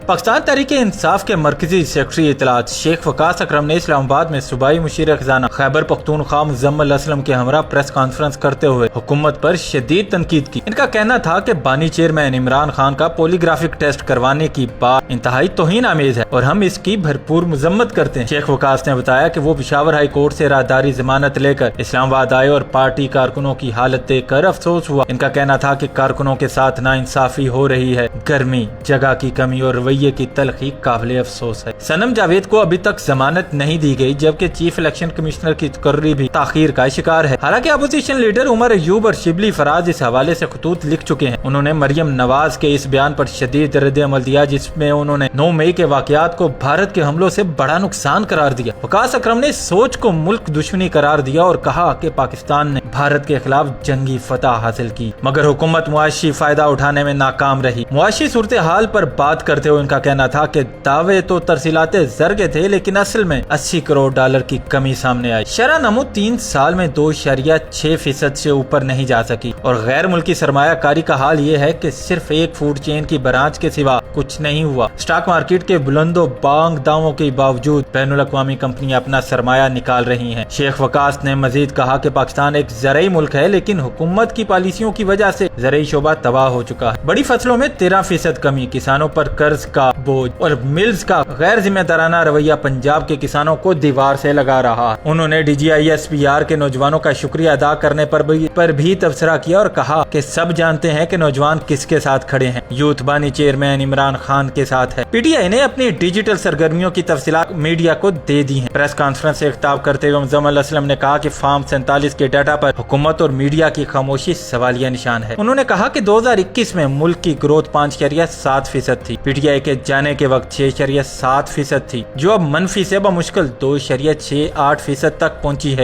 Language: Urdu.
پاکستان تحریک انصاف کے مرکزی سیکرٹری اطلاعات شیخ وقاص اکرم نے اسلام آباد میں صوبائی مشیر خزانہ خیبر پختونخوا مزمل اسلم کے ہمراہ پریس کانفرنس کرتے ہوئے حکومت پر شدید تنقید کی۔ ان کا کہنا تھا کہ بانی چیئرمین عمران خان کا پولی گرافک ٹیسٹ کروانے کی بات انتہائی توہین آمیز ہے اور ہم اس کی بھرپور مذمت کرتے ہیں۔ شیخ وقاص نے بتایا کہ وہ پشاور ہائی کورٹ سے راہداری ضمانت لے کر اسلام آباد آئے اور پارٹی کارکنوں کی حالت دیکھ کر افسوس ہوا۔ ان کا کہنا تھا کہ کارکنوں کے ساتھ ناانصافی ہو رہی ہے، گرمی، جگہ کی کمی اور رویے کی تلخی قابل افسوس ہے۔ صنم جاوید کو ابھی تک ضمانت نہیں دی گئی جبکہ چیف الیکشن کمشنر کی تقرری بھی تاخیر کا شکار ہے۔ حالانکہ اپوزیشن لیڈر عمر ایوب اور شبلی فراز اس حوالے سے خطوط لکھ چکے ہیں۔ انہوں نے مریم نواز کے اس بیان پر شدید رد عمل دیا جس میں انہوں نے 9 مئی کے واقعات کو بھارت کے حملوں سے بڑا نقصان قرار دیا۔ وقاص اکرم نے سوچ کو ملک دشمنی قرار دیا اور کہا کہ پاکستان نے بھارت کے خلاف جنگی فتح حاصل کی مگر حکومت معاشی فائدہ اٹھانے میں ناکام رہی۔ معاشی صورتحال پر بات کرتے ہوئے ان کا کہنا تھا کہ دعوے تو ترسیلات زر کے تھے لیکن اصل میں 80 کروڑ ڈالر کی کمی سامنے آئی۔ شرح نمو 3 سال میں 2.6% سے اوپر نہیں جا سکی اور غیر ملکی سرمایہ کاری کا حال یہ ہے کہ صرف ایک فوڈ چین کی برانچ کے سوا کچھ نہیں ہوا۔ اسٹاک مارکیٹ کے بلند و بانگ دعووں کے باوجود بین الاقوامی کمپنیاں اپنا سرمایہ نکال رہی ہیں۔ شیخ وقاص نے مزید کہا کہ پاکستان ایک زرعی ملک ہے لیکن حکومت کی پالیسیوں کی وجہ سے زرعی شعبہ تباہ ہو چکا ہے۔ بڑی فصلوں میں 13% کمی، کسانوں پر قرض کا بوجھ اور ملز کا غیر ذمہ دارانہ رویہ پنجاب کے کسانوں کو دیوار سے لگا رہا ہے۔ انہوں نے DGISPR کے نوجوانوں کا شکریہ ادا کرنے پر بھی تبصرہ کیا اور کہا کہ سب جانتے ہیں کہ نوجوان کس کے ساتھ کھڑے ہیں، یوتھ بانی چیئرمین عمران خان کے ساتھ ہے۔ PTI نے اپنی ڈیجیٹل سرگرمیوں کی تفصیلات میڈیا کو دے دی ہیں۔ پریس کانفرنس سے خطاب کرتے ہوئے مزمل اسلم نے کہا کہ فارم 47 کے ڈیٹا پر حکومت اور میڈیا کی خاموشی سوالیہ نشان ہے۔ انہوں نے کہا کہ 2021 میں ملک کی گروتھ 5.7% تھی، PTI کے جانے کے وقت 6.7% تھی جو اب منفی سے بمشکل 2.68% تک پہنچی ہے۔